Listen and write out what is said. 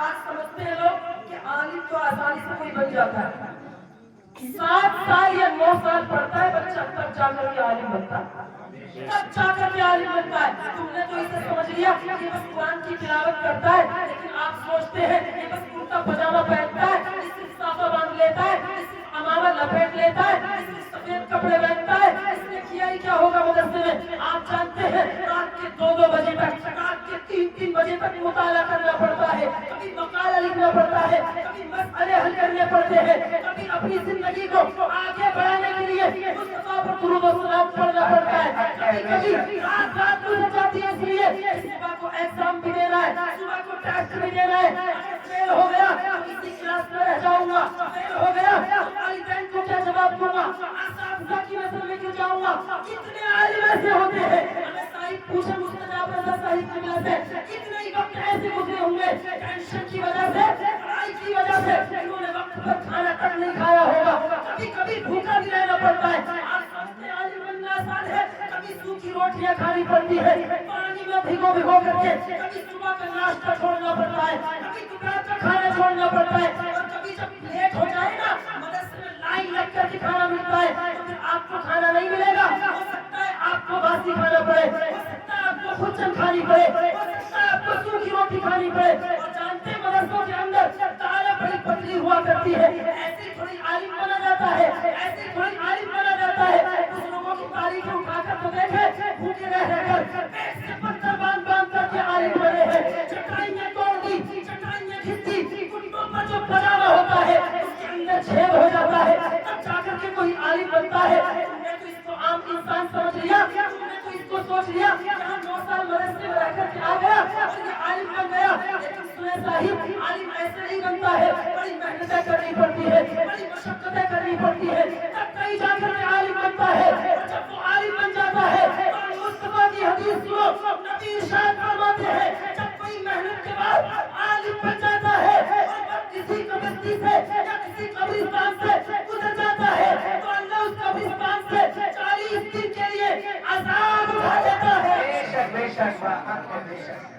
आज समझते हैं लोग कि आलिम तो आसानी से कोई बन जाता है, 7 साल या 9 साल पढ़ता है बच्चा, तब जाकर के आलिम बनता है, तब जाकर के आलिम बनता है। तुमने तो इसे समझ लिया कि बस कुरान की तिलावत करता है, लेकिन आप सोचते हैं कि बस कुर्ता पजामा पहनता है, इससे साफा बांध लेता है, इससे अमामा लपेट लेता है, इससे सफेद कपड़े पहनता है, इसने किया ही क्या होगा मदरसे में। आप जानते हैं रात के 2-2 बजे तक, रात के 3-3 बजे तक मुताला करना पड़ता है, कभी मकाला लिखना पड़ता है, कभी मसले हल करने पड़ते हैं, कभी अपनी जिंदगी को आगे बढ़ाने के लिए मुस्तफा पर दुरूद और सलाम पढ़ना पड़ता है, कभी रात रात गुजर जाती है, इसलिए सुबह को एग्जाम भी देना है, सुबह को टेस्ट भी देना है। फेल हो गया इसी क्लास में रह जाऊंगा, फेल हो गया वालिदैन को क्या जवाब दूंगा, असातिज़ा की नज़र में क्यों जाऊंगा। कितने आलिम ऐसे होते हैं, हमें साहिब पूछे मुस्तजाब रज़ा साहिब की वजह से कितने ही वक्त ऐसे गुजरे होंगे, टेंशन की वजह से, पढ़ाई की वजह से, इन्होंने वक्त पर खाना तक नहीं खाया होगा, कभी कभी भूखा भी रहना पड़ता है। आज समझते आलिम बनना आसान है, कभी सूखी रोटियां खानी पड़ती है पानी में भिगो भिगो करके, कभी सुबह का नाश्ता छोड़ना पड़ता है, कभी दोपहर का खाना छोड़ना पड़ता है, और कभी जब लेट हो जाए ना मदरसे में लाइन लग कर के खाना मिलता है तो फिर आपको खाना नहीं मिलेगा, हो सकता है आपको बासी खाना पड़े, हो सकता है आपको भुज्जन खानी पड़े, हो सकता है आपको सूखी रोटी खानी पड़े। और जानते हैं मदरसों के अंदर दालें बड़ी पतली हुआ करती है, ऐसे थोड़ी आलिम बना जाता है, ऐसे थोड़ी आलिम बना जाता है। कुछ लोगों की तारीखें उठाकर तो देखे, भूखे रह रहकर पेट से पत्थर बांध बांध करके आलिम बने हैं, चटाइयां तोड़ दी, चटाइयां खींची, घुटनों पर जो पजामा होता है उसके अंदर छेद हो जाता है, तब जाकर के कोई आलिम बनता है। तुमने तो इसको आम इंसान समझ लिया, तुमने तो इसको सोच लिया यहाँ 9 साल मदरसे में रह करके आ गया और ये आलिम बन गया, लेकिन सुने साहिब आलिम ऐसे नहीं बनता है, बड़ी मेहनतें करनी पड़ती है, बड़ी मशक्कतें करनी पड़ती है, तब कहीं जाकर के आलिम बनता है। और जब वो आलिम बन जाता है तो मुस्तफा की हदीस सुनो, नबी इरशाद फरमाते हैं जब कोई मेहनत के बाद आलिम बन जाता है और किसी कब्रिस्तान से या किसी कब्रिस्तान से गुजर जाता है तो अल्लाह उस कब्रिस्तान से 40 दिन के लिए अजाब उठा लेता है। बेशक बेशक बेशक।